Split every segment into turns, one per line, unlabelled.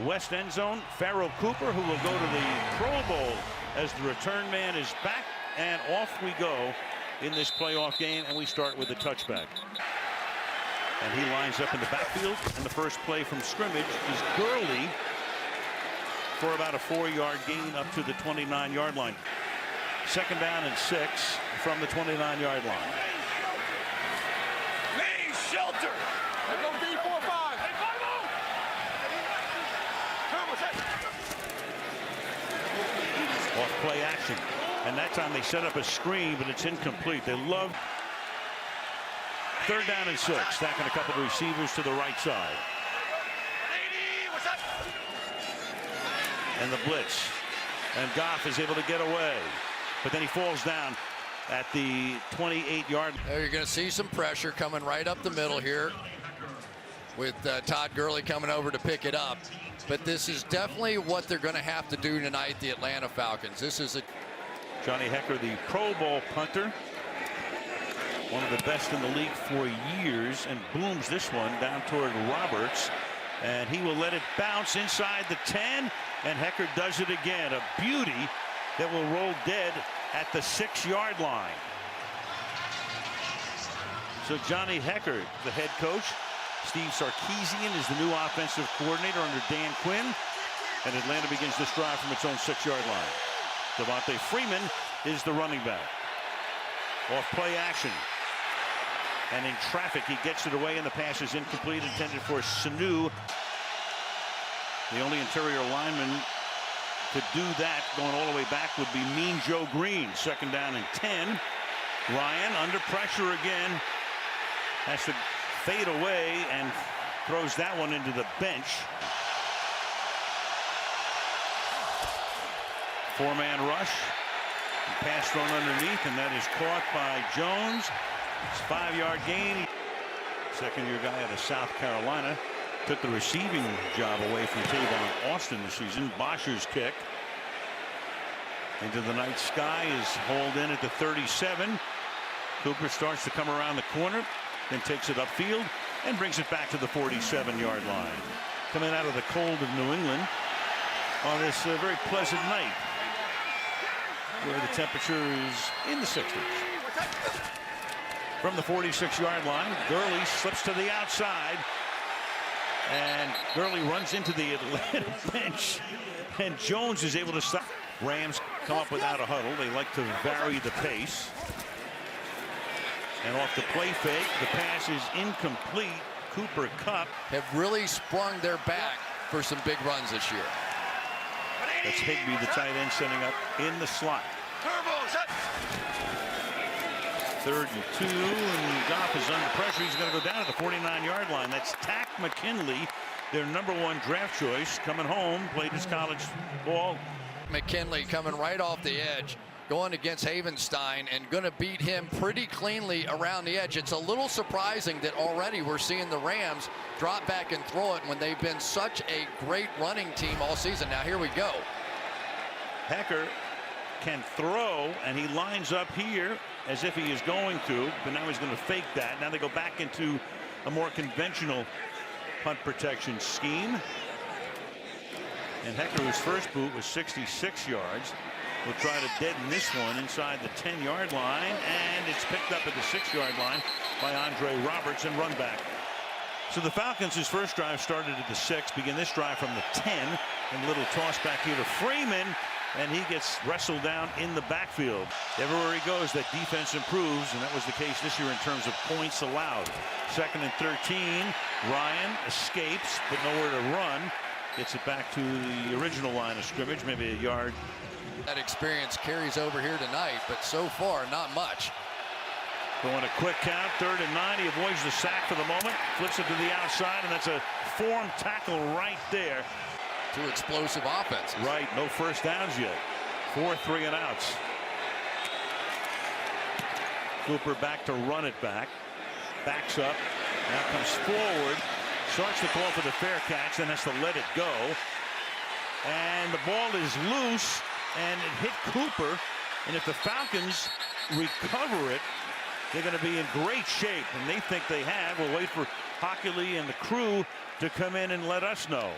West end zone. Farrell Cooper, who will go to the Pro Bowl as the return man, is back, and off we go in this playoff game, and we start with the touchback. And he lines up in the backfield, and the first play from scrimmage is Gurley for about a 4-yard gain up to the 29-yard line. Second down and 6 from the 29-yard line.
Main shelter. Let's go B45. Hey, 5-0.
Off play action. And that time they set up a screen, but it's incomplete. They love third down and 6. Stacking a couple of receivers to the right side. And the blitz. And Goff is able to get away. But then he falls down at the 28-yard.
You're going to see some pressure coming right up the middle here with Todd Gurley coming over to pick it up. But this is definitely what they're going to have to do tonight, the Atlanta Falcons. This is a
Johnny Hekker, the Pro Bowl punter, one of the best in the league for years, and booms this one down toward Roberts, and he will let it bounce inside the 10, and Hekker does it again. A beauty that will roll dead at the 6-yard line. So Johnny Hekker, the head coach. Steve Sarkisian is the new offensive coordinator under Dan Quinn, and Atlanta begins this drive from its own 6-yard line. Devontae Freeman is the running back. Off play action. And in traffic, he gets it away, and the pass is incomplete, intended for Sanu. The only interior lineman to do that, going all the way back, would be Mean Joe Green. Second down and 10. Ryan under pressure again. Has to fade away and throws that one into the bench. 4-man rush. Pass thrown underneath, and that is caught by Jones. It's a 5-yard gain. Second-year guy out of South Carolina. Took the receiving job away from Tavon Austin this season. Bosher's kick into the night sky is hauled in at the 37. Cooper starts to come around the corner, then takes it upfield and brings it back to the 47-yard line. Coming out of the cold of New England on this very pleasant night, where the temperature is in the 60s. From the 46-yard line, Gurley slips to the outside, and Gurley runs into the Atlanta bench, and Jones is able to stop. Rams come up without a huddle. They like to vary the pace. And off the play fake, the pass is incomplete. Cooper Kupp
have really sprung their back for some big runs this year.
That's Higbee, the tight end, setting up in the slot. Third and 2, and Goff is under pressure. He's going to go down at the 49-yard line. That's Tack McKinley, their #1 draft choice, coming home, played his college ball.
McKinley coming right off the edge, going against Havenstein, and going to beat him pretty cleanly around the edge. It's a little surprising that already we're seeing the Rams drop back and throw it when they've been such a great running team all season. Now here we go.
Hekker can throw, and he lines up here as if he is going to, but now he's going to fake that. Now they go back into a more conventional punt protection scheme. And Hekker, whose first boot was 66 yards, will try to deaden this one inside the 10-yard line, and it's picked up at the 6-yard line by Andre Roberts and run back. So the Falcons' first drive started at the 6, begin this drive from the 10, and a little toss back here to Freeman, and he gets wrestled down in the backfield. Everywhere he goes, that defense improves, and that was the case this year in terms of points allowed. Second and 13, Ryan escapes, but nowhere to run. Gets it back to the original line of scrimmage, maybe a yard.
That experience carries over here tonight, but so far, not much.
Going a quick count, 3rd and 9. He avoids the sack for the moment, flips it to the outside, and that's a form tackle right there.
2 explosive offenses.
Right, no first downs yet. 4 3 and outs. Cooper back to run it back. Backs up, now comes forward. Starts to call for the fair catch, then has to let it go. And the ball is loose, and it hit Cooper. And if the Falcons recover it, they're going to be in great shape, and they think they have. We'll wait for Hochuli and the crew to come in and let us know.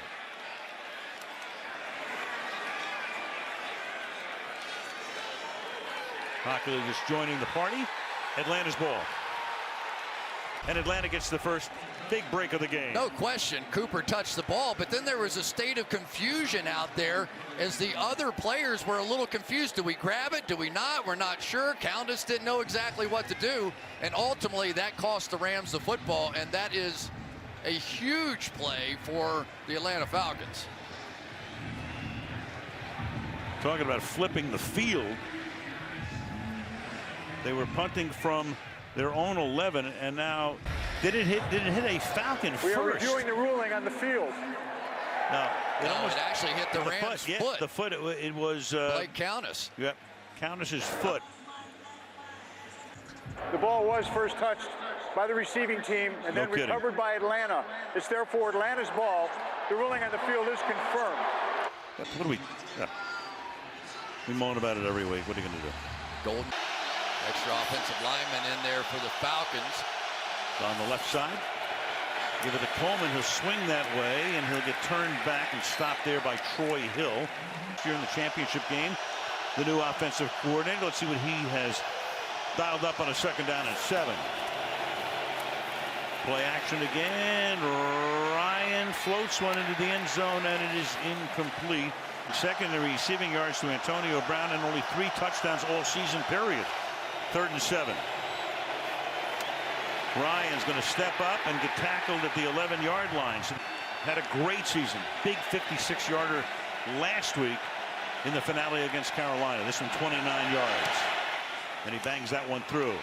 Hochuli just joining the party. Atlanta's ball. And Atlanta gets the first big break of the game.
No question, Cooper touched the ball, but then there was a state of confusion out there as the other players were a little confused. Do we grab it? Do we not? We're not sure. Countess didn't know exactly what to do, and ultimately that cost the Rams the football, and that is a huge play for the Atlanta Falcons.
Talking about flipping the field. They were punting from their own 11, and now did it hit a Falcon
We
first?
are reviewing the ruling on the field.
No,
It actually hit the Rams'
foot. Yeah,
foot.
the foot. It was
Blake Countess.
Yep, Countess's foot.
The ball was first touched by the receiving team and
No
then
kidding.
recovered by Atlanta. It's therefore Atlanta's ball. The ruling on the field is confirmed.
What do we? We moan about it every week. What are you going to do?
Golden. Extra offensive lineman in there for the Falcons.
On the left side. Give it to Coleman. He'll swing that way, and he'll get turned back and stopped there by Troy Hill. Here in the championship game, the new offensive coordinator. Let's see what he has dialed up on a 2nd down and 7. Play action again. Ryan floats one into the end zone, and it is incomplete. Second in receiving yards to Antonio Brown, and only 3 touchdowns all season, period. 3rd and 7. Ryan's going to step up and get tackled at the 11-yard line. So had a great season. Big 56-yarder last week in the finale against Carolina. This one 29 yards. And he bangs that one through.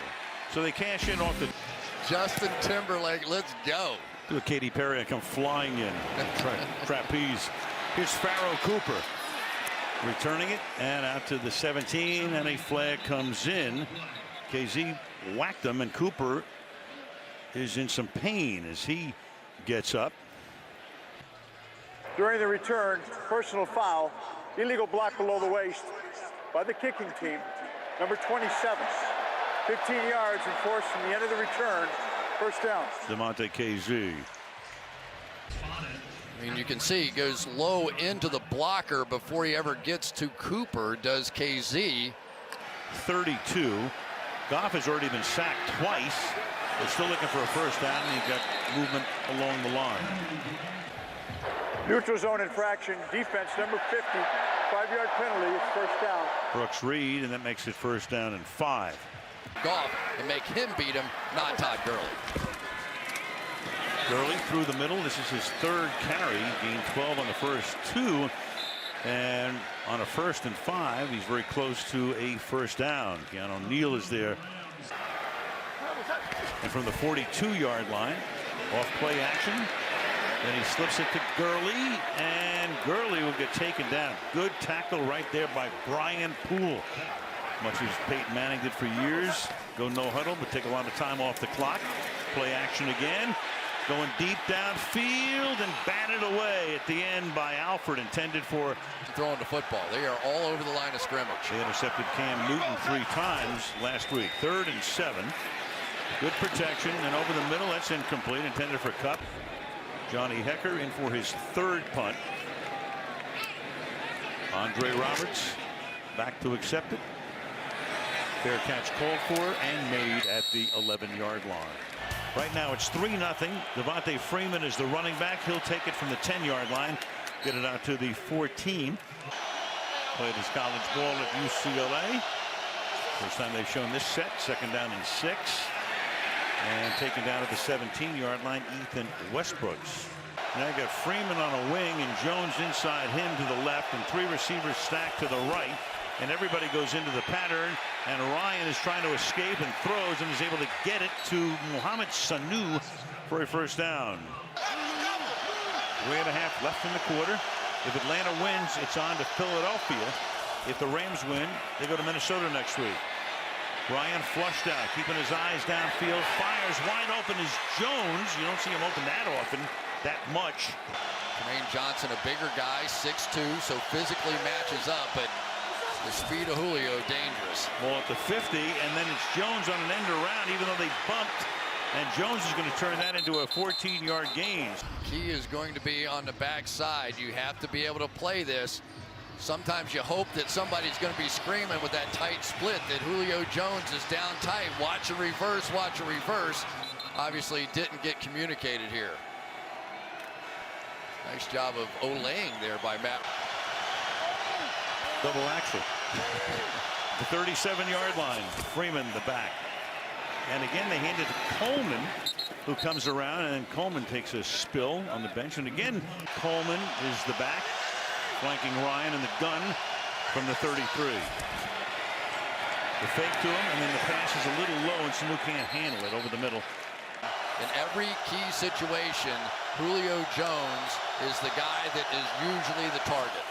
So they cash in off the
Justin Timberlake, let's go.
to a Katy Perry and come flying in. Trapeze. Here's Pharaoh Cooper returning it and out to the 17, and a flag comes in. KZ whacked him, and Cooper is in some pain as he gets up.
During the return, personal foul, illegal block below the waist by the kicking team, number 27. 15 yards enforced from the end of the return. First down.
DeMonte KZ.
I mean, you can see he goes low into the blocker before he ever gets to Cooper, does KZ.
32. Goff has already been sacked twice. They're still looking for a first down, and you've got movement along the line.
Neutral zone infraction, defense number 50. 5-yard penalty, it's first down.
Brooks Reed, and that makes it first down and 5.
Goff and make him beat him, not Todd Gurley.
Gurley through the middle. This is his 3rd carry. Gained 12 on the first 2. And on a 1st and 5, he's very close to a first down. Keanu Neal is there. And from the 42-yard line, off play action. Then he slips it to Gurley, and Gurley will get taken down. Good tackle right there by Brian Poole. Much as Peyton Manning did for years. Go no huddle, but take a lot of time off the clock. Play action again. Going deep downfield and batted away at the end by Alford, intended for
throwing the football. They are all over the line of scrimmage.
They intercepted Cam Newton 3 times last week. 3rd and 7. Good protection, and over the middle, that's incomplete, intended for Kupp. Johnny Hecker in for his 3rd punt. Andre Roberts back to accept it. Fair catch called for and made at the 11-yard line. Right now it's 3-0. Devontae Freeman is the running back. He'll take it from the 10-yard line, get it out to the 14. Played his college ball at UCLA. First time they've shown this set. 2nd down and 6. And taken down at the 17-yard line, Ethan Westbrooks. Now you got Freeman on a wing and Jones inside him to the left, and 3 receivers stacked to the right. And everybody goes into the pattern, and Ryan is trying to escape and throws and is able to get it to Mohamed Sanu for a first down. 3.5 left in the quarter. If Atlanta wins, it's on to Philadelphia. If the Rams win, they go to Minnesota next week. Ryan flushed out, keeping his eyes downfield, fires wide open is Jones. You don't see him open that often, that much.
Jermaine Johnson, a bigger guy, 6'2", so physically matches up, but the speed of Julio, dangerous.
Well, at the 50, and then it's Jones on an end around, even though they bumped. And Jones is going to turn that into a 14-yard gain.
Key is going to be on the backside. You have to be able to play this Sometimes you hope that somebody's going to be screaming with that tight split, that Julio Jones is down tight. Watch a reverse, watch a reverse. Obviously didn't get communicated here. Nice job of olaying there by Matt.
Double axel. The 37-yard line. Freeman the back. And again, they hand it to Coleman, who comes around, and then Coleman takes a spill on the bench. And again, Coleman is the back, flanking Ryan in the gun from the 33. The fake to him, and then the pass is a little low, and Sanu can't handle it over the middle.
In every key situation, Julio Jones is the guy that is usually the target.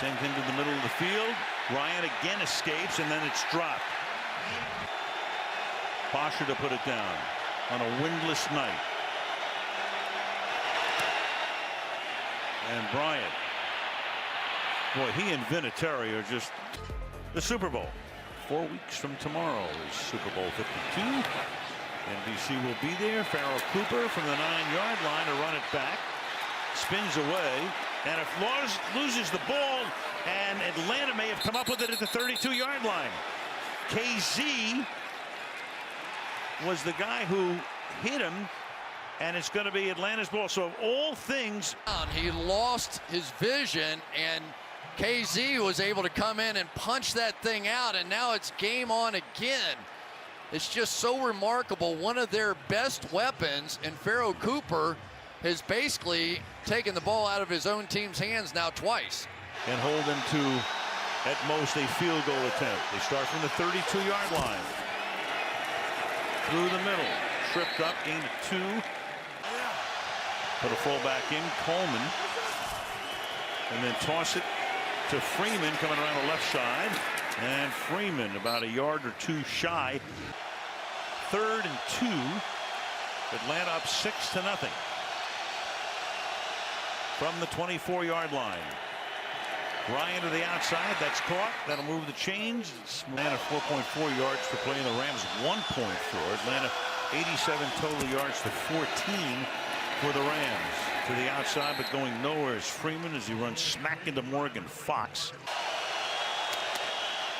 Sent into the middle of the field. Ryan again escapes, and then it's dropped. Bosher to put it down on a windless night. And Bryant. Boy, he and Vinatieri are just the Super Bowl. 4 weeks from tomorrow is Super Bowl 52. NBC will be there. Farrell Cooper from the 9-yard line to run it back. Spins away. And if Laws loses the ball, and Atlanta may have come up with it at the 32-yard line. KZ was the guy who hit him, and it's going to be Atlanta's ball. So of all things,
he lost his vision, and KZ was able to come in and punch that thing out, and now it's game on again. It's just so remarkable. One of their best weapons in Farrell Cooper has basically taken the ball out of his own team's hands now twice.
And hold them to, at most, a field goal attempt. They start from the 32-yard line. Through the middle. Tripped up, gained a 2. Put a fullback in, Coleman. And then toss it to Freeman coming around the left side. And Freeman about a yard or 2 shy. 3rd and 2. Atlanta up 6-0. From the 24-yard line. Ryan to the outside. That's caught. That'll move the chains. Atlanta 4.4 yards for play. The Rams 1.4. Atlanta 87 total yards to 14 for the Rams. To the outside, but going nowhere is Freeman as he runs smack into Morgan Fox.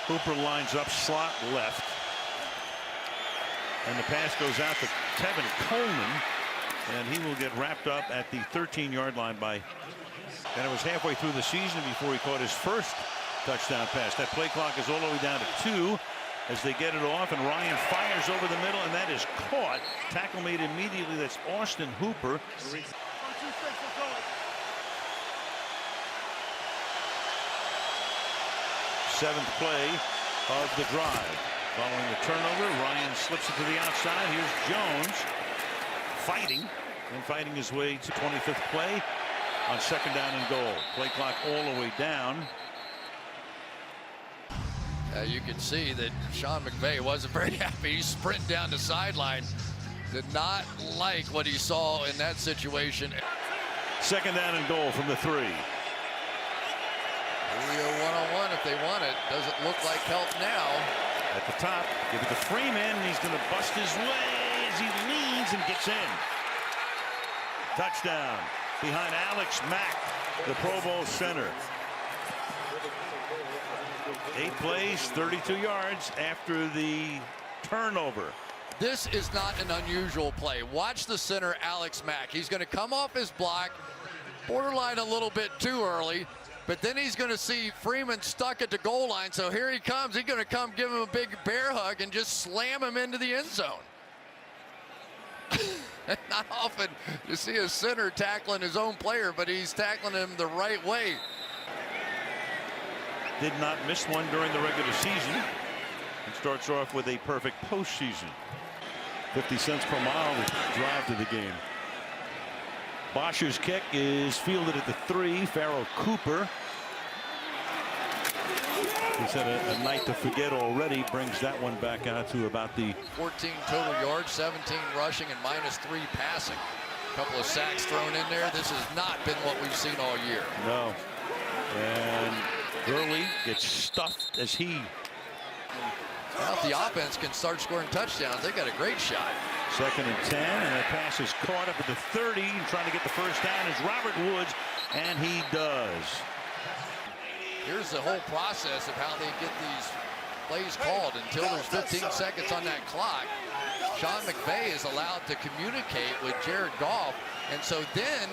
Hooper lines up slot left. And the pass goes out to Tevin Coleman. And he will get wrapped up at the 13-yard line by. And it was halfway through the season before he caught his first touchdown pass. That play clock is all the way down to 2 as they get it off, and Ryan fires over the middle, and that is caught. Tackle made immediately. That's Austin Hooper. 7th play of the drive. Following the turnover, Ryan slips it to the outside. Here's Jones fighting his way to 25th play on 2nd down and goal. Play clock all the way down.
You can see that Sean McVay wasn't very happy. He's sprinting down the sideline. Did not like what he saw in that situation.
2nd down and goal from the 3.
Julio one-on-one if they want it. Doesn't look like help now.
At the top, give it to Freeman. He's going to bust his way as he leans and gets in. Touchdown behind Alex Mack, the Pro Bowl center. 8 plays, 32 yards after the turnover.
This is not an unusual play. Watch the center, Alex Mack. He's going to come off his block, borderline a little bit too early, but then he's going to see Freeman stuck at the goal line. So here he comes. He's going to come give him a big bear hug and just slam him into the end zone. Not often you see a center tackling his own player, but he's tackling him the right way.
Did not miss one during the regular season and starts off with a perfect postseason. 50 cents per mile to drive to the game. Bosher's kick is fielded at the 3. Farrell Cooper. He's had a night to forget already. Brings that one back out to about the
14 total yards, 17 rushing, and -3 passing. A couple of sacks thrown in there. This has not been what we've seen all year.
No. And Gurley gets stuffed as he.
Now if the offense can start scoring touchdowns, they got a great shot.
2nd and 10, and the pass is caught up at the 30. Trying to get the first down is Robert Woods, and he does.
here's the whole process of how they get these plays called. Until there's 15 seconds on that clock, Sean McVay is allowed to communicate with Jared Goff, and so then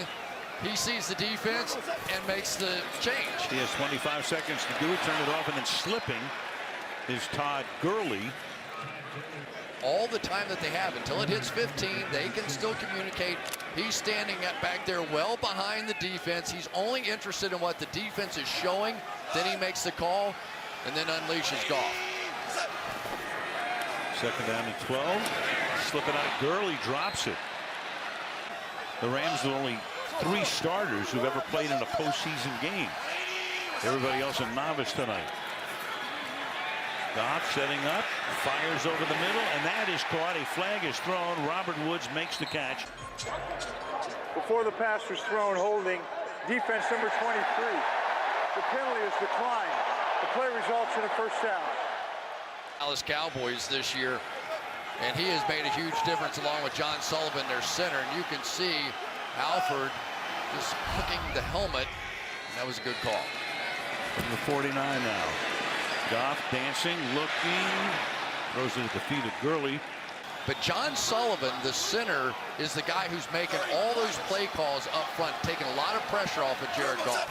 he sees the defense and makes the change.
He has 25 seconds to do it, turn it off, and then slipping is Todd Gurley.
All the time that they have until it hits 15, they can still communicate. He's standing back there well behind the defense. He's only interested in what the defense is showing. Then he makes the call and then unleashes Goff.
Second down and 12. Slipping out. Gurley drops it. The Rams are only 3 starters who've ever played in a postseason game. Everybody else a novice tonight. Goff setting up, fires over the middle, and that is caught. A flag is thrown. Robert Woods makes the catch.
Before the pass was thrown, holding defense number 23. The penalty is declined. The play results in a first down.
Dallas Cowboys this year, and he has made a huge difference along with John Sullivan, their center. And you can see Alford just hooking the helmet. And that was a good call.
From the 49 now. Goff dancing, looking, throws it at the feet of Gurley.
But John Sullivan, the center, is the guy who's making all those play calls up front, taking a lot of pressure off of Jared Goff.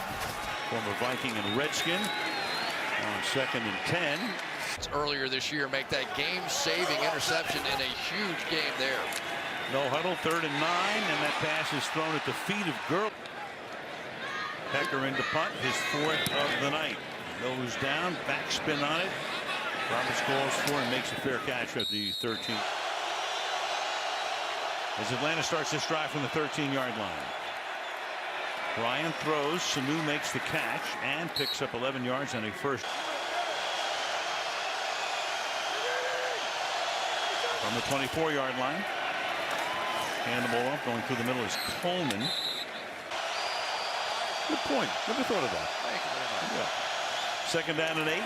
Former Viking and Redskin on 2nd and 10.
Earlier this year, make that game-saving interception in a huge game there.
No huddle, 3rd and 9, and that pass is thrown at the feet of Gurley. Hecker into punt, his 4th of the night. Nose down, backspin on it. Roberts calls for and makes a fair catch at the 13th. As Atlanta starts this drive from the 13-yard line. Ryan throws, Sanu makes the catch and picks up 11 yards on a first. From the 24-yard line. Hand the ball off, going through the middle is Coleman. Good point. Never thought of that.
Thank you very much.
Yeah. 2nd down and 8.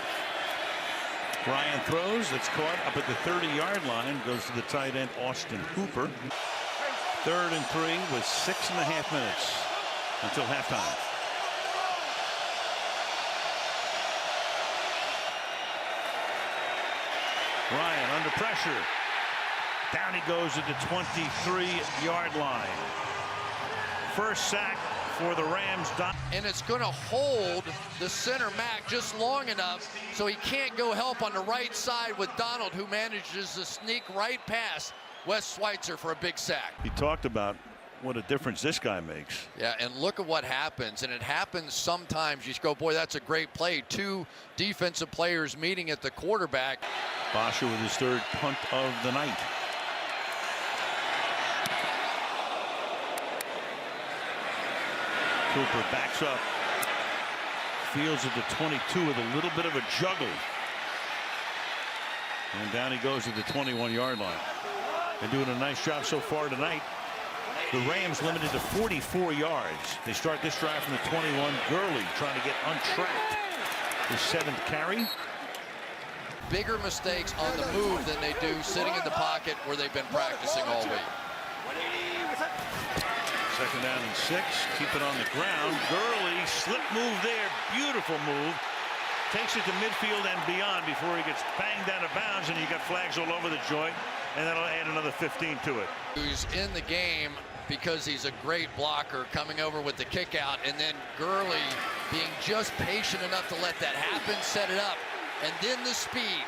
Ryan throws. It's caught up at the 30-yard line. Goes to the tight end, Austin Hooper. 3rd and 3 with 6.5 minutes until halftime. Ryan under pressure. Down he goes at the 23-yard line. First sack for the Rams.
And it's going to hold the center Mack just long enough so he can't go help on the right side with Donald, who manages to sneak right past Wes Schweitzer for a big sack.
He talked about what a difference this guy makes.
Yeah, and look at what happens. And it happens sometimes. You just go, boy, that's a great play. 2 defensive players meeting at the quarterback.
Basha with his 3rd punt of the night. Cooper backs up. Fields at the 22 with a little bit of a juggle. And down he goes at the 21-yard line. They're doing a nice job so far tonight. The Rams limited to 44 yards. They start this drive from the 21. Gurley trying to get untracked. His 7th carry.
Bigger mistakes on the move than they do sitting in the pocket where they've been practicing all week.
2nd down and 6. Keep it on the ground. Gurley, slip move there. Beautiful move. Takes it to midfield and beyond before he gets banged out of bounds, and you got flags all over the joint, and that'll add another 15 to it.
Who's in the game because he's a great blocker, coming over with the kick out, and then Gurley being just patient enough to let that happen, set it up, and then the speed.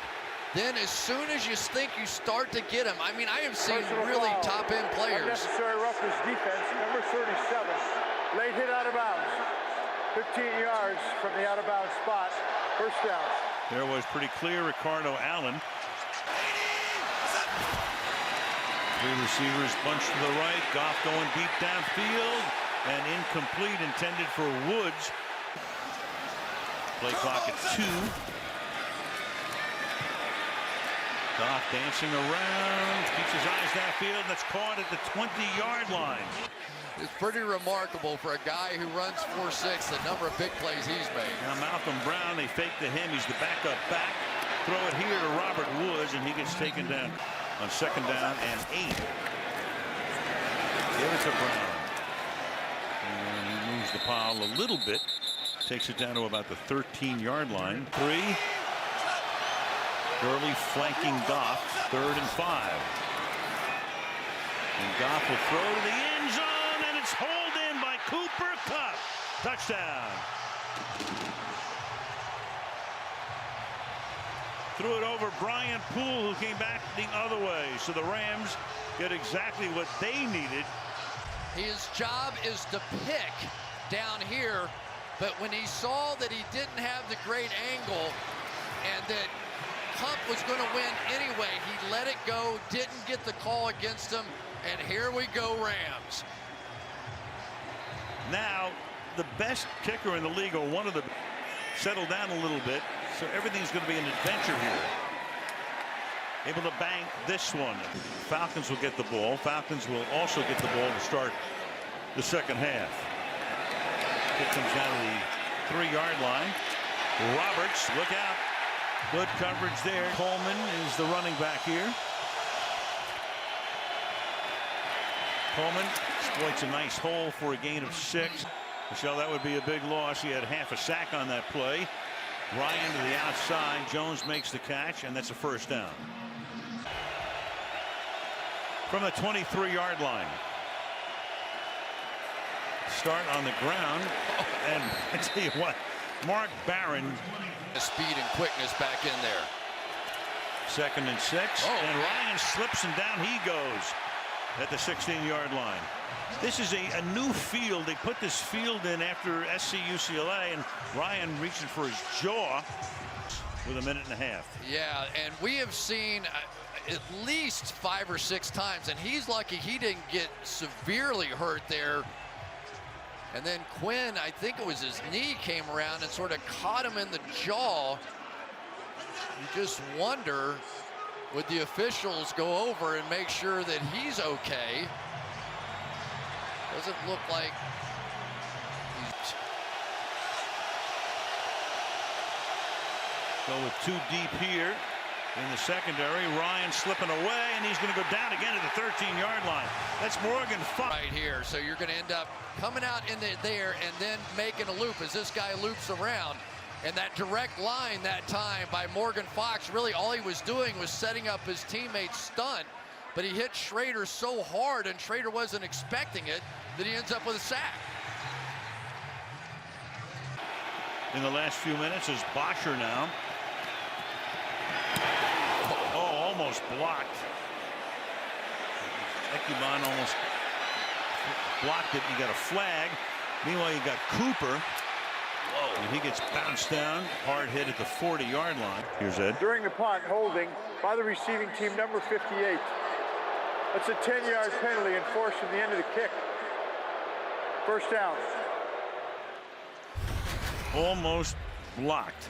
Then as soon as you think you start to get him, I mean, I have seen really top-end players.
Unnecessary roughness defense, number 37. Late hit out of bounds. 15 yards from the out-of-bounds spot. First down.
There was pretty clear. Ricardo Allen. 3 receivers bunched to the right. Goff going deep downfield. And incomplete, intended for Woods. Play clock at 2. Goff dancing around, keeps his eyes downfield. That's caught at the 20-yard line.
It's pretty remarkable for a guy who runs 4.6, the number of big plays he's made.
Now Malcolm Brown, they fake to him. He's the backup back. Throw it here to Robert Woods, and he gets taken down on 2nd down and 8. Give it to Brown. And he moves the pile a little bit Takes it down to about the 13-yard line. 3. Gurley flanking Goff. 3rd and 5. And Goff will throw to the end zone, and it's hauled in by Cooper Kupp. Touchdown. Threw it over Brian Poole, who came back the other way. So the Rams get exactly what they needed.
His job is to pick down here, but when he saw that he didn't have the great angle and that Kupp was going to win anyway, he let it go, didn't get the call against him, and here we go, Rams.
Now, the best kicker in the league, or one of the, settled down a little bit, so everything's going to be an adventure here. Able to bank this one. Falcons will get the ball. Falcons will also get the ball to start the second half. It comes down to the 3-yard line. Roberts, look out. Good coverage there. Coleman is the running back here. Coleman exploits a nice hole for a gain of 6. Michele, that would be a big loss. He had half a sack on that play. Ryan to the outside. Jones makes the catch, and that's a first down. From the 23-yard line. Start on the ground, and I tell you what, Mark Barron.
The speed and quickness back in there.
2nd and 6, and Ryan slips, and down he goes at the 16-yard line. This is a new field. They put this field in after SC UCLA, and Ryan reaching for his jaw with a minute and a half.
Yeah, and we have seen at least 5 or 6 times, and he's lucky he didn't get severely hurt there. And then Quinn, I think it was his knee, came around and sort of caught him in the jaw. You just wonder, would the officials go over and make sure that he's okay? Doesn't look like he's...
Go with 2 deep here in the secondary. Ryan slipping away, and he's going to go down again at the 13-yard line. That's Morgan Fox.
Right here, so you're going to end up coming out in there and then making a loop as this guy loops around. And that direct line that time by Morgan Fox, really all he was doing was setting up his teammate's stunt, but he hit Schrader so hard, and Schrader wasn't expecting it, that he ends up with a sack.
In the last few minutes is Bosher now. Oh, almost blocked. Ekuban almost blocked it. You got a flag. Meanwhile, you got Cooper. Whoa. And he gets bounced down. Hard hit at the 40-yard line. Here's Ed.
During the punt, holding by the receiving team, number 58. That's a 10-yard penalty enforced from the end of the kick. First down.
Almost blocked.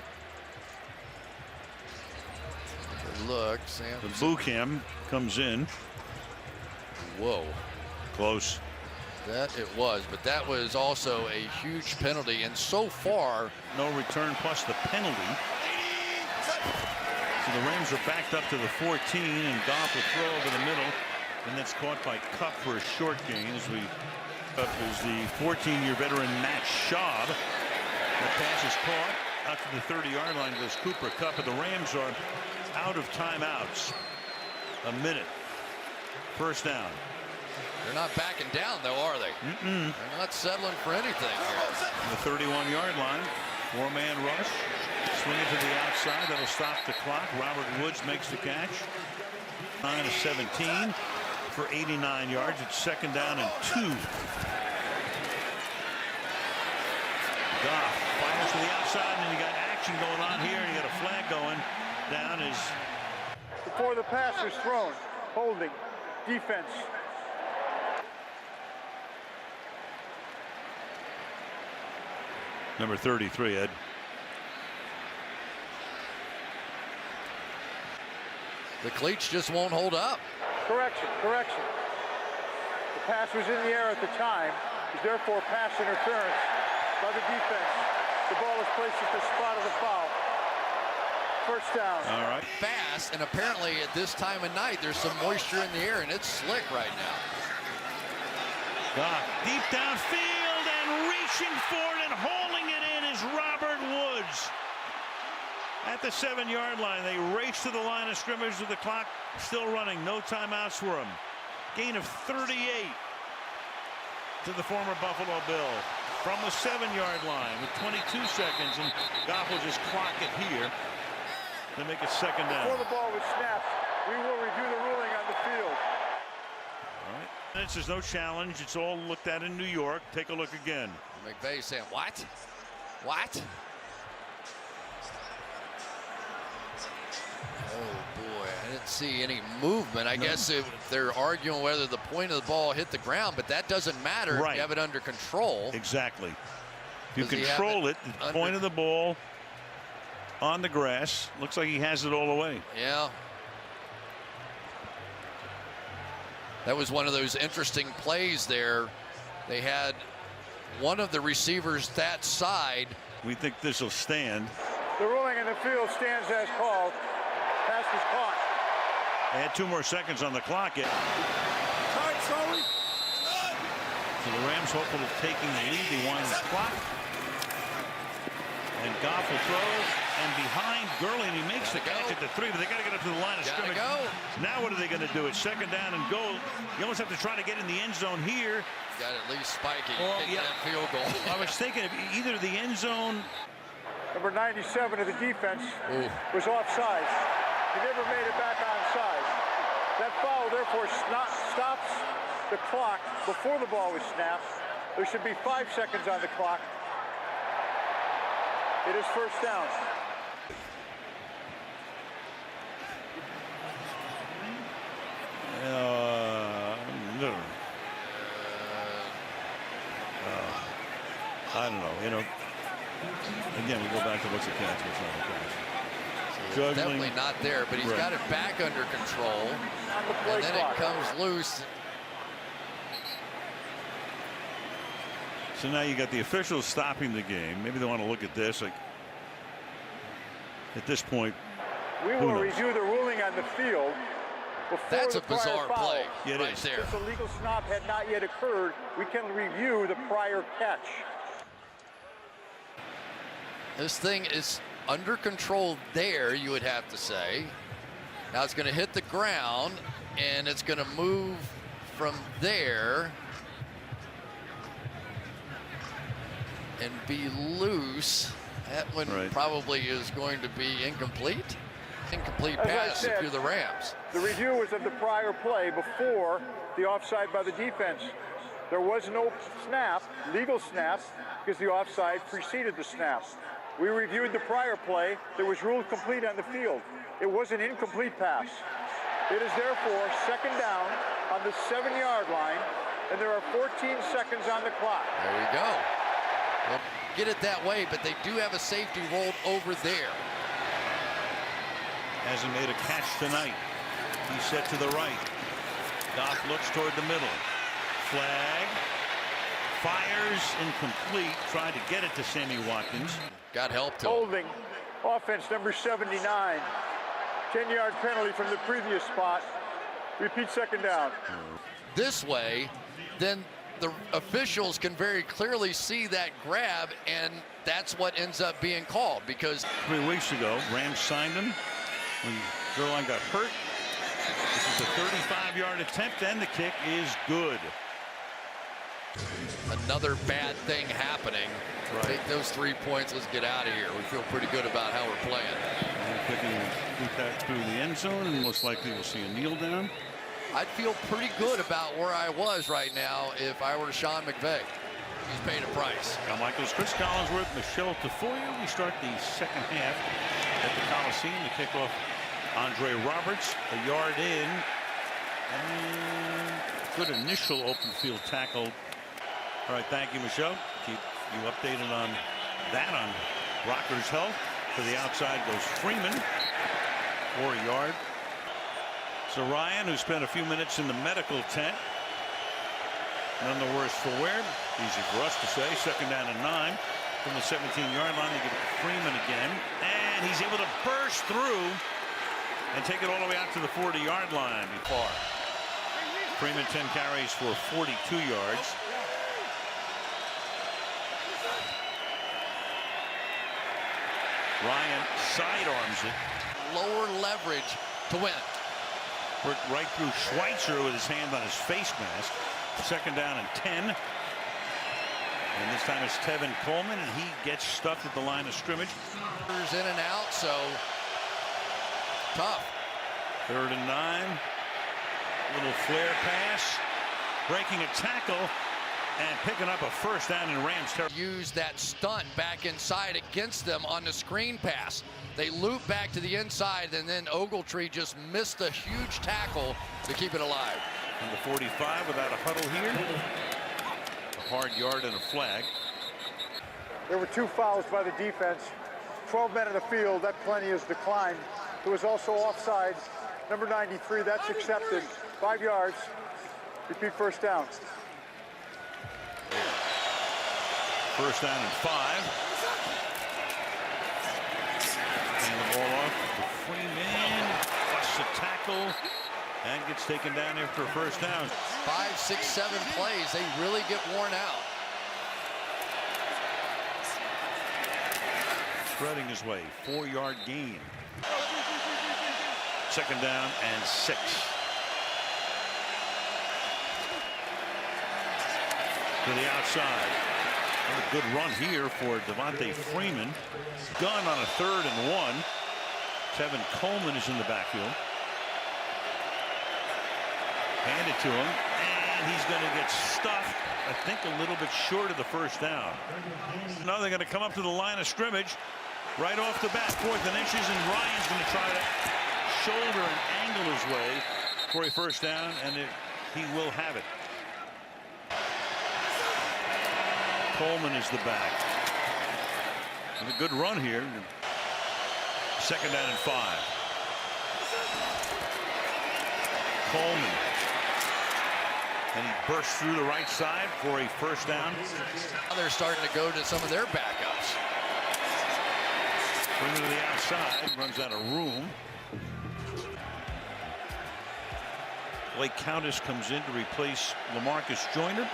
Good look, Sam.
The Bucam comes in.
Whoa.
Close.
That it was, but that was also a huge penalty, and so far
no return plus the penalty. So the Rams are backed up to the 14, and Goff will throw over the middle, and that's caught by Kupp for a short gain. As we up is the 14-year veteran Matt Schaub. The pass is caught out to the 30-yard line goes Cooper Kupp, and the Rams are out of timeouts. A minute. First down.
They're not backing down, though, are they? They're not settling for anything here.
The 31-yard line, 4-man rush. Swing it to the outside. That'll stop the clock. Robert Woods makes the catch. 9-17 for 89 yards. It's 2nd down and 2. Goff fires to the outside, and you got action going on here, and you got a flag going down as...
Before the pass was thrown, holding, defense.
Number 33, Ed.
The cleats just won't hold up.
Correction. The pass was in the air at the time. Is therefore pass interference by the defense. The ball is placed at the spot of the foul. First down.
All right.
Fast, and apparently at this time of night there's some moisture in the air, and it's slick right now.
Goff deep downfield and reaching for it and hauling it in is is Robert Woods. At the 7-yard line, they race to the line of scrimmage with the clock still running. No timeouts for him. Gain of 38 to the former Buffalo Bill from the 7-yard line with 22 seconds, and Goff will just clock it here to make it second down.
Before the ball was snapped, we will review the ruling on the field.
All right. There's no challenge. It's all looked at in New York. Take a look again.
McVay saying, what? What? Oh, boy, I didn't see any movement. I guess they're arguing whether the point of the ball hit the ground, but that doesn't matter if you have it under control.
Exactly. If you control it, the point of the ball on the grass, looks like he has it all the way.
Yeah. That was one of those interesting plays there. They had one of the receivers that side.
We think this will stand.
The ruling in the field stands as called. Pass was caught.
They had 2 more seconds on the clock. So the Rams hopeful of taking the lead. They wanted the clock. And Goff will throw. And behind Gurley, and he makes the catch at the 3, but they got to get up to the line of scrimmage. Now what are they going to do? It's second down and goal. You almost have to try to get in the end zone here.
Got at least spiking. That field goal.
I was thinking of either the end zone.
Number 97 of the defense was offside. He never made it back onside. That foul, therefore, stops the clock before the ball was snapped. There should be 5 seconds on the clock. It is first down.
I don't know. Again, we go back to what's a catch, what's not a catch.
So definitely not there, but he's got it back under control, and then it comes loose.
So now you got the officials stopping the game. Maybe they want to look at this. Like at this point,
we will review the ruling on the field.
That's a bizarre play.
Yeah, it is.
Since the legal stop had not yet occurred, we can review the prior catch.
This thing is under control there, you would have to say. Now it's going to hit the ground, and it's going to move from there and be loose. That one probably is going to be incomplete. Incomplete pass if you're the Rams.
The review was of the prior play before the offside by the defense. There was no snap, legal snap, because the offside preceded the snap. We reviewed the prior play that was ruled complete on the field. It was an incomplete pass. It is therefore second down on the 7-yard line, and there are 14 seconds on the clock.
There you go. They'll get it that way, but they do have a safety rolled over there.
Hasn't made a catch tonight. He's set to the right. Goff looks toward the middle. Flag. Fires incomplete. Tried to get it to Sammy Watkins.
Got help to
holding. Offense number 79. 10-yard penalty from the previous spot. Repeat second down.
This way, then the officials can very clearly see that grab, and that's what ends up being called, because
3 weeks ago, Rams signed him when Zerline got hurt. This is a 35-yard attempt, and the kick is good.
Another bad thing happening. Take those 3 points. Let's get out of here. We feel pretty good about how we're playing.
We're kicking that through the end zone, and most likely we'll see a kneel down.
I'd feel pretty good about where I was right now if I were Sean McVay. He's paying a price.
Now Michaels, Cris Collinsworth, Michele Tafoya. We start the second half at the Coliseum. The kickoff, Andre Roberts, a yard in. And good initial open field tackle. All right, thank you, Michele. Keep you updated on that on Rocker's health. To the outside goes Freeman for a yard. So Ryan, who spent a few minutes in the medical tent, none the worse for wear. Easy for us to say. Second down and 9 from the 17-yard line. They give it to Freeman again, and he's able to burst through and take it all the way out to the 40-yard line. Far. Freeman 10 carries for 42 yards. Ryan sidearms it.
Lower leverage to win.
Worked right through Schweitzer with his hand on his face mask. 2nd down and 10. And this time it's Tevin Coleman, and he gets stuffed at the line of scrimmage.
In and out, so tough.
3rd and 9. Little flare pass. Breaking a tackle and picking up a 1st down in Rams territory.
Use that stunt back inside against them on the screen pass. They loop back to the inside, and then Ogletree just missed a huge tackle to keep it alive.
On the 45 without a huddle here. A hard yard and a flag.
There were 2 fouls by the defense. 12 men in the field. That plenty is declined. There was also offside. Number 93, that's accepted. 5 yards. Repeat 1st down.
1st down and 5. And the ball off to Freeman. Busts a tackle and gets taken down after a 1st down.
5, 6, 7 plays. They really get worn out.
Threading his way. 4-yard gain. 2nd down and 6. To the outside. What a good run here for Devontae Freeman. Gun on a 3rd and 1. Tevin Coleman is in the backfield. Hand it to him, and he's going to get stuffed, I think, a little bit short of the 1st down. Now they're going to come up to the line of scrimmage right off the bat, 4th and inches, and Ryan's going to try to shoulder and angle his way for a 1st down, and he will have it. Coleman is the back. And a good run here. 2nd down and 5. Coleman. And he bursts through the right side for a 1st down.
Now they're starting to go to some of their backups.
Bring it to the outside. Runs out of room. Blake Countess comes in to replace LaMarcus Joyner.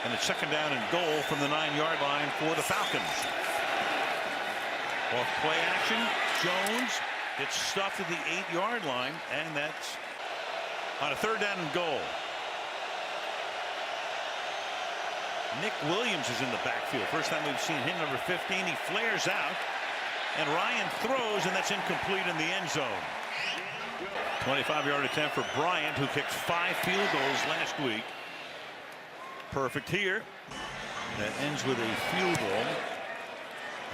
And it's 2nd down and goal from the 9-yard line for the Falcons. Off play action. Jones gets stuffed at the 8-yard line, and that's on a 3rd down and goal. Nick Williams is in the backfield. First time we've seen him, number 15. He flares out, and Ryan throws, and that's incomplete in the end zone. 25-yard attempt for Bryant, who kicked 5 field goals last week. Perfect here. That ends with a field goal.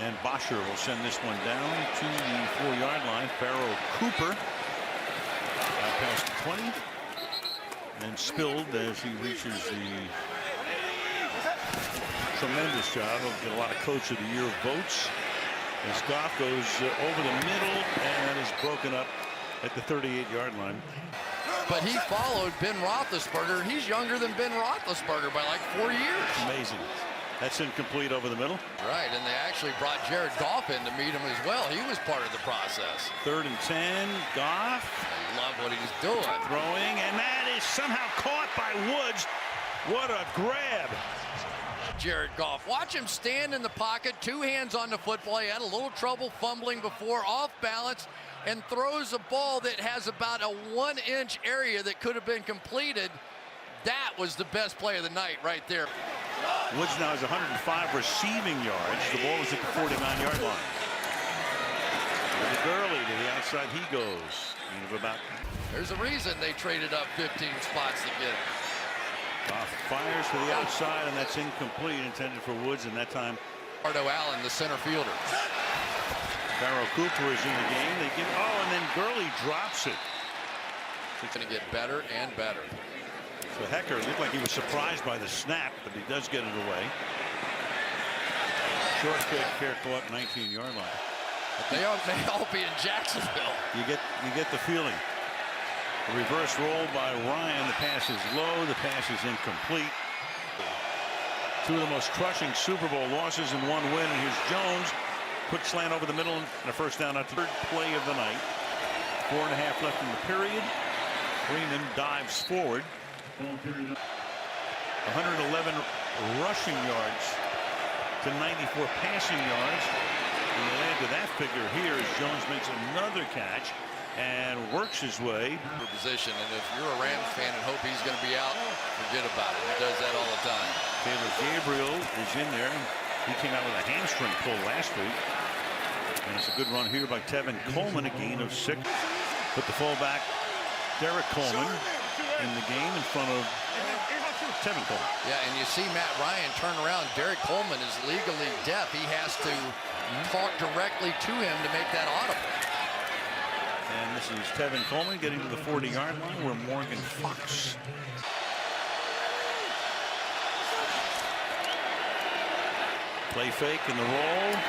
And Bosher will send this one down to the 4-yard line. Farrell Cooper out past the 20. And spilled as he reaches the tremendous job. He'll get a lot of Coach of the Year votes. As Goff goes over the middle, and that is broken up at the 38-yard line.
But he followed Ben Roethlisberger. He's younger than Ben Roethlisberger by like 4 years.
Amazing. That's incomplete over the middle.
Right, and they actually brought Jared Goff in to meet him as well. He was part of the process.
3rd and 10. Goff.
I love what he's doing.
Throwing, and that is somehow caught by Woods. What a grab.
Jared Goff. Watch him stand in the pocket, 2 hands on the football. He had a little trouble fumbling before, off balance, and throws a ball that has about a 1-inch area that could have been completed. That was the best play of the night right there.
Woods now has 105 receiving yards. The ball is at the 49-yard line. With Gurley to the outside he goes.
There's a reason they traded up 15 spots to get him.
Goff fires to the outside, and that's incomplete, intended for Woods, and that time
Ardo Allen, the center fielder.
Farrell Cooper is in the game. They give, and then Gurley drops it.
It's going to get better and better.
So Hecker looked like he was surprised by the snap, but he does get it away. Short kick, fair caught, 19-yard line.
They may all be in Jacksonville.
You get the feeling. The reverse roll by Ryan. The pass is low. The pass is incomplete. 2 of the most crushing Super Bowl losses in 1 win. And here's Jones. Quick slant over the middle and a 1st down. A 3rd play of the night. 4.5 left in the period. Freeman dives forward. 111 rushing yards to 94 passing yards. And they land to that figure here as Jones makes another catch and works his way
For position, and if you're a Rams fan and hope he's going to be out, forget about it. He does that all the time.
Taylor Gabriel is in there. He came out with a hamstring pull last week. And it's a good run here by Tevin Coleman, a gain of 6. Put the fullback, Derek Coleman, in the game in front of Tevin Coleman.
Yeah, and you see Matt Ryan turn around. Derek Coleman is legally deaf. He has to talk directly to him to make that audible.
And this is Tevin Coleman getting to the 40-yard line where Morgan Fox. Play fake in the roll.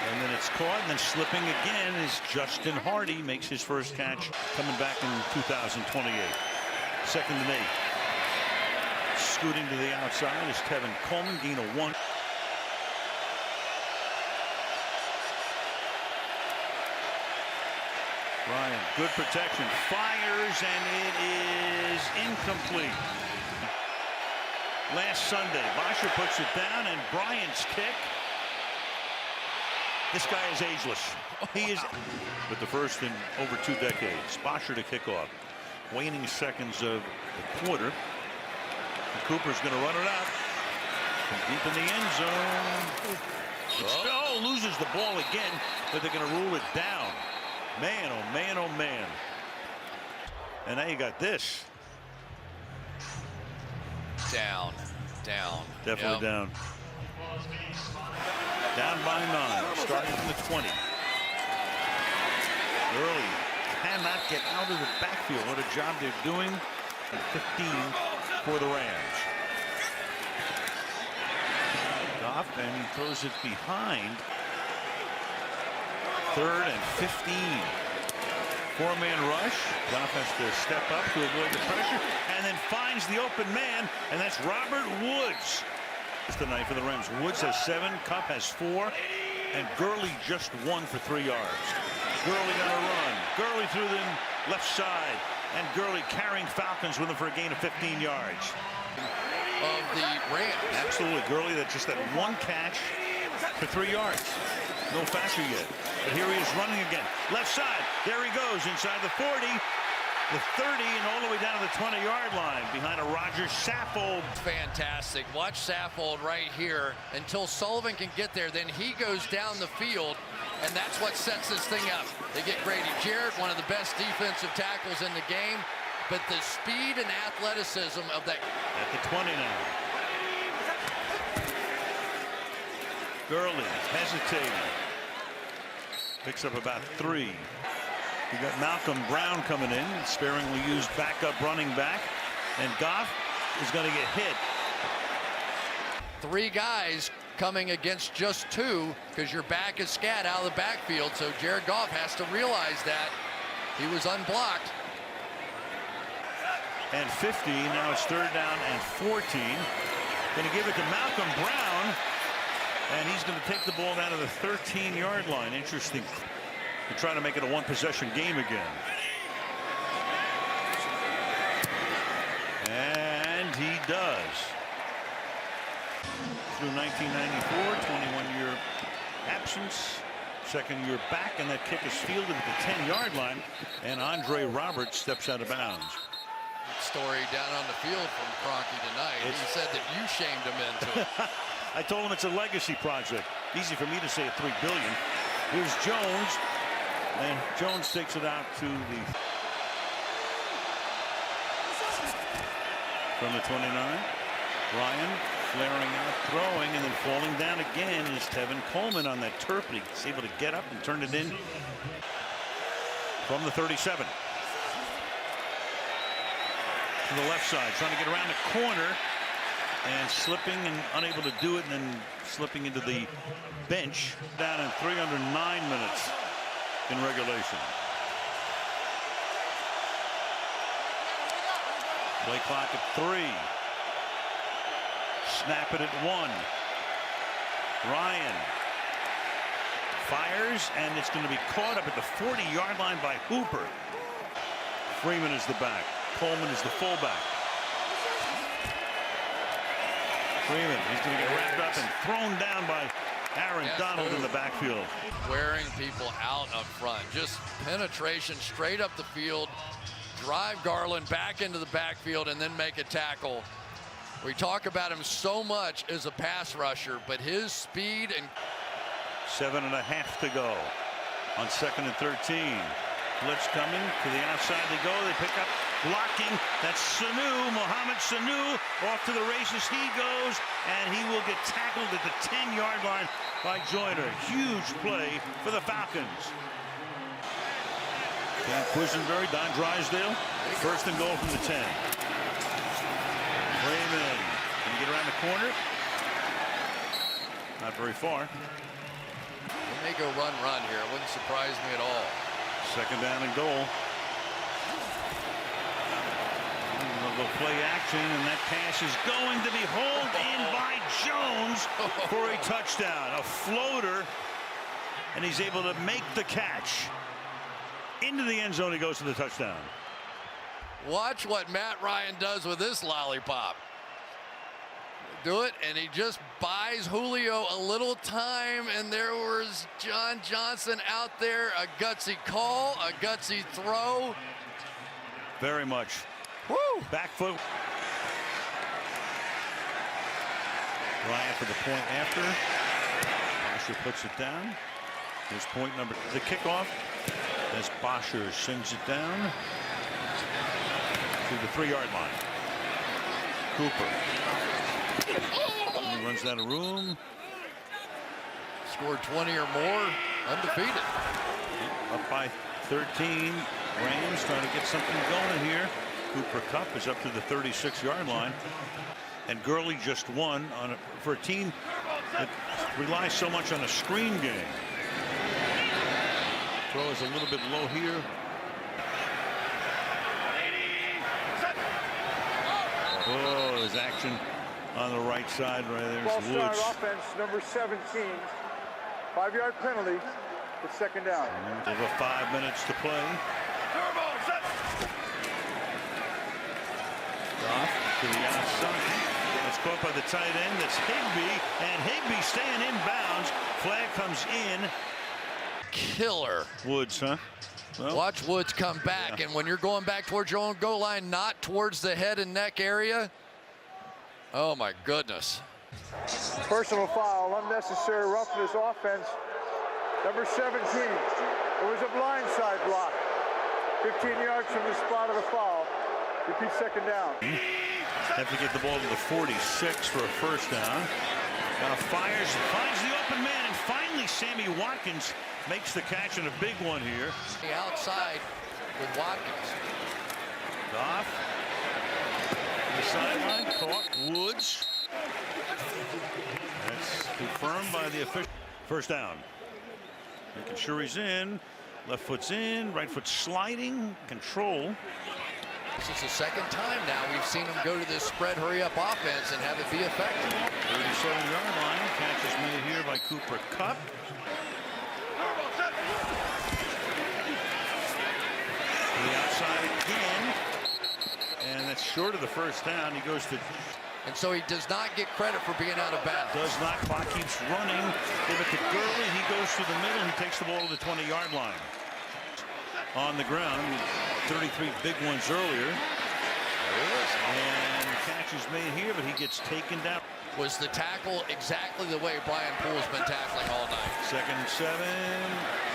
And then it's caught, and then slipping again is Justin Hardy. Makes his first catch coming back in 2028. 2nd and 8. Scooting to the outside is Tevin Coleman, gain of 1. Ryan, good protection, fires, and it is incomplete. Last Sunday, Bosher puts it down, and Bryant's kick. This guy is ageless. He is with the first in over 2 decades. Bosher to kick off. Waning seconds of the quarter. And Cooper's going to run it out from deep in the end zone. Oh, loses the ball again, but they're going to rule it down. Man, oh man, oh man. And now you got this.
Down.
Definitely down. Down by 9, starting from the 20. Early cannot get out of the backfield. What a job they're doing. 15 for the Rams. Goff, and he throws it behind. 3rd and 15. 4-man rush. Goff has to step up to avoid the pressure, and then finds the open man, and that's Robert Woods. Tonight for the Rams. Woods has 7, Kupp has 4, and Gurley just 1 for 3 yards. Gurley gonna run. Gurley through the left side, and Gurley carrying Falcons with him for a gain of 15 yards.
Of the Rams.
Absolutely, Gurley that just that 1 catch for 3 yards. No faster yet. But here he is running again. Left side. There he goes inside the 40. The 30 and all the way down to the 20-yard line behind a Roger Saffold.
Fantastic. Watch Saffold right here until Sullivan can get there. Then he goes down the field, and that's what sets this thing up. They get Grady Jarrett, one of the best defensive tackles in the game, but the speed and athleticism of that.
At the 20 now. Gurley hesitating. Picks up about 3. You got Malcolm Brown coming in, sparingly used backup running back, and Goff is going to get hit.
3 guys coming against just 2 because your back is scat out of the backfield, so Jared Goff has to realize that he was unblocked.
And 50, now it's 3rd down and 14. Going to give it to Malcolm Brown, and he's going to take the ball down to the 13-yard line. Interesting. To try to make it a 1-possession game again. And he does. Through 1994, 21-year absence, 2nd year back, and that kick is fielded at the 10-yard line, and Andre Roberts steps out of bounds.
Story down on the field from Kroenke tonight. He said that you shamed him into it.
I told him it's a legacy project. Easy for me to say at $3 billion. Here's Jones. And Jones takes it out to the from the 29. Ryan flaring out, throwing, and then falling down again is Tevin Coleman on that turf. But he's able to get up and turn it in from the 37. To the left side, trying to get around the corner and slipping and unable to do it, and then slipping into the bench down in 309 minutes. In regulation. Play clock at 3. Snap it at 1. Ryan fires, and it's going to be caught up at the 40-yard line by Hooper. Freeman is the back. Coleman is the fullback. Freeman, he's going to get wrapped up and thrown down by Aaron McDonald in the backfield.
Wearing people out up front. Just penetration straight up the field. Drive Garland back into the backfield and then make a tackle. We talk about him so much as a pass rusher, but his speed and
7.5 to go on 2nd and 13. Blitz coming to the outside they go. They pick up blocking. That's Sanu, Mohamed Sanu, off to the races he goes, and he will get tackled at the 10-yard line by Joyner. Huge play for the Falcons. Dan Quisenberry, Don Drysdale, 1st and goal from the 10. Raymond, can he get around the corner? Not very far.
They may go run here. It wouldn't surprise me at all.
2nd down and goal. A little play action, and that pass is going to be hauled in by Jones for a touchdown. A floater, and he's able to make the catch. Into the end zone he goes to the touchdown.
Watch what Matt Ryan does with this lollipop. Do it, and he just buys Julio a little time, and there was John Johnson out there. A gutsy call, a gutsy throw.
Very much.
Woo!
Back foot. Ryan for the point after. Bosher puts it down. Here's point number. The kickoff as Bosher sends it down to the 3-yard line. Cooper. He runs out of room.
Scored 20 or more, undefeated.
Up by 13. Rams trying to get something going here. Cooper Kupp is up to the 36-yard line. And Gurley just won for a team that relies so much on a screen game. Throw is a little bit low here. Oh, there's action on the right side right there.
Well started
Woods.
offense, number 17. 5-yard penalty for 2nd down.
Over 5 minutes to play. Off to the outside. It's caught by the tight end. That's Higbee, and Higbee staying in bounds. Flag comes in.
Killer.
Woods, huh? Well,
Watch Woods come back, and when you're going back towards your own goal line, not towards the head and neck area. Oh my goodness.
Personal foul, unnecessary roughness offense. Number 17. It was a blindside block. 15 yards from the spot of the foul. Repeat 2nd down.
have to get the ball to the 46 for a 1st down. Now fires, finds the open man, and finally Sammy Watkins makes the catch, and a big one here.
The outside with Watkins.
Goff. The sideline, caught. Woods. That's confirmed by the official. 1st down. Making sure he's in. Left foot's in, right foot sliding, control.
This is the 2nd time now we've seen him go to this spread hurry-up offense and have it be effective.
37-yard line. Catch is made here by Cooper Kupp. To the outside again. And that's short of the 1st down. He goes to...
And so he does not get credit for being out of bounds.
Does not. Clock keeps running. Give it to Gurley. He goes to the middle. He takes the ball to the 20-yard line. On the ground. 33 big ones earlier. And the catch is made here, but he gets taken down.
Was the tackle exactly the way Brian Poole's been tackling all night?
2nd and 7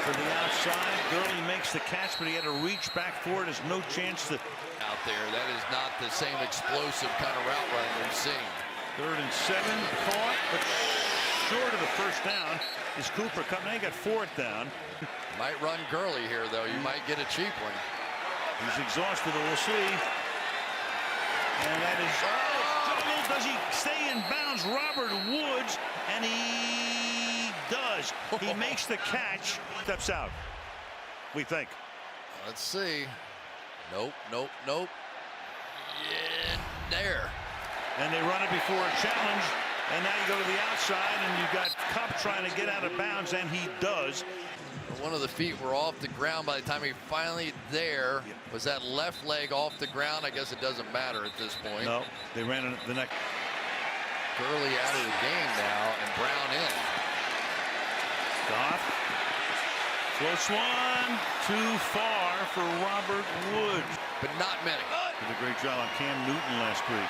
for the outside. Gurley makes the catch, but he had to reach back for it. There's no chance to...
Out there, that is not the same explosive kind of route running we've seen.
3rd and 7, caught, but short of the 1st down is Cooper Kupp. Now you got 4th down.
Might run Gurley here, though. You might get a cheap one.
He's exhausted, but we'll see. And that is... Oh, does he stay in bounds? Robert Woods, and he does. He makes the catch, steps out, we think.
Let's see. Nope, nope, nope. Yeah, there.
And they run it before a challenge, and now you go to the outside, and you've got Kupp trying to get out of bounds, and he does.
One of the feet were off the ground by the time he finally there. Was that left leg off the ground? I guess it doesn't matter at this point.
No, they ran it the next.
Gurley out of the game now, and Brown in.
Floats one too far for Robert Woods.
But not many.
Did a great job on Cam Newton last week.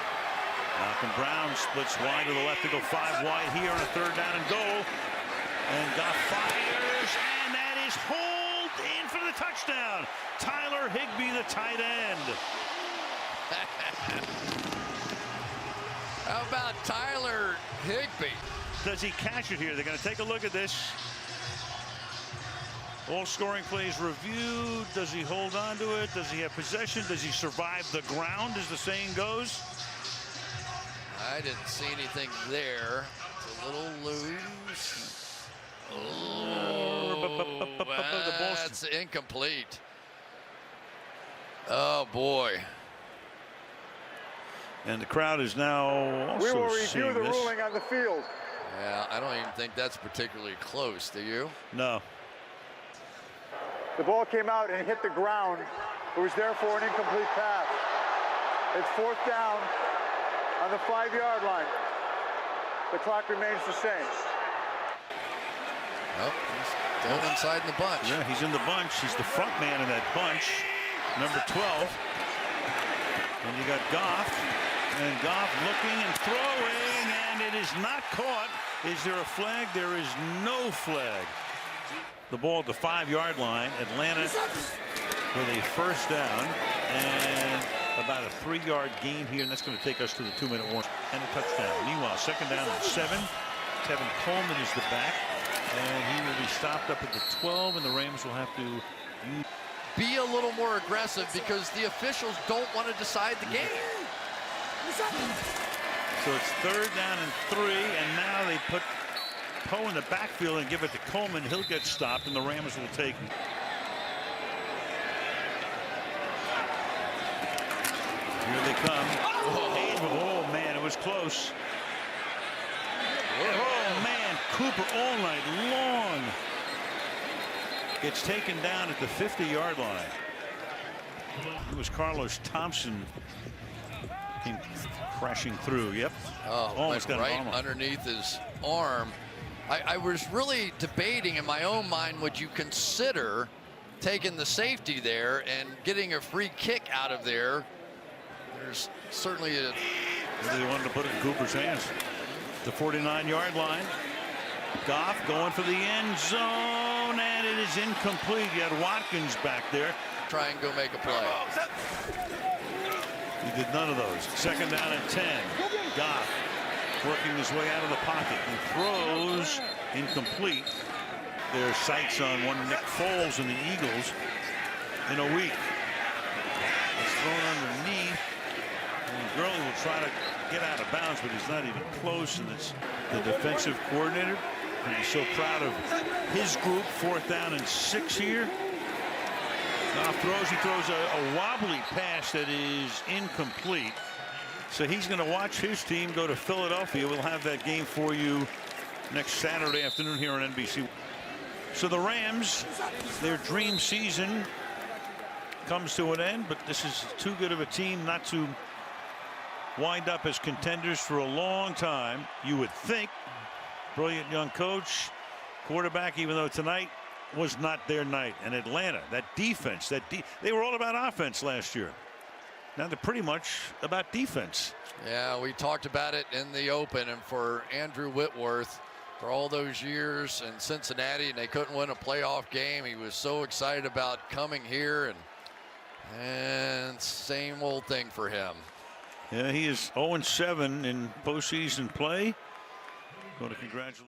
Malcolm Brown splits wide to the left to go 5 wide here on a 3rd down and goal. And Goff fires, and that is hauled in for the touchdown. Tyler Higbee, the tight end.
How about Tyler Higbee?
Does he catch it here? They're going to take a look at this. All scoring plays reviewed. Does he hold on to it? Does he have possession? Does he survive the ground, as the saying goes?
I didn't see anything there. It's a little loose. Oh, that's incomplete. Oh, boy.
And the crowd is now also
We will review
seeing
the
this.
ruling on the field.
Yeah, I don't even think that's particularly close. Do you?
No.
The ball came out and hit the ground. It was therefore an incomplete pass. It's 4th down on the 5-yard line. The clock remains the same.
Oh, he's still inside in the bunch.
Yeah, he's in the bunch. He's the front man in that bunch. Number 12. And you got Goff. And Goff looking and throwing, and it is not caught. Is there a flag? There is no flag. The ball at the 5-yard line. Atlanta with a 1st down and about a 3-yard gain here, and that's going to take us to the 2-minute warning and a touchdown. Meanwhile, 2nd down and 7. Tevin Coleman is the back, and he will be stopped up at the 12, and the Rams will have to
be a little more aggressive because the officials don't want to decide the game.
So it's 3rd down and 3, and now they put Poe in the backfield and give it to Coleman. He'll get stopped, and the Rams will take. Here they come. Oh, man, it was close. Oh, man, Cooper all night long. Gets taken down at the 50-yard line. It was Carlos Thompson. Came crashing through. Yep.
Oh,
almost got
right
an arm.
underneath his arm. I was really debating in my own mind, would you consider taking the safety there and getting a free kick out of there? There's certainly a...
They wanted to put it in Cooper's hands. The 49-yard line. Goff going for the end zone, and it is incomplete. You had Watkins back there.
Try and go make a play.
He did none of those. 2nd down and 10. Goff working his way out of the pocket and throws incomplete. Their sights on one Nick Foles and the Eagles in a week. It's thrown underneath. And Gurley will try to get out of bounds, but he's not even close. And it's the defensive coordinator. And he's so proud of his group. 4th down and 6 here. Goff throws. He throws a wobbly pass that is incomplete. So he's going to watch his team go to Philadelphia. We'll have that game for you next Saturday afternoon here on NBC. So the Rams, their dream season comes to an end, but this is too good of a team not to wind up as contenders for a long time. You would think. Brilliant young coach, quarterback, even though tonight was not their night. And Atlanta, that defense, they were all about offense last year. Now they're pretty much about defense.
Yeah, we talked about it in the open, and for Andrew Whitworth, for all those years in Cincinnati, and they couldn't win a playoff game. He was so excited about coming here, and same old thing for him.
Yeah, he is 0-7 in postseason play. Going to congratulate.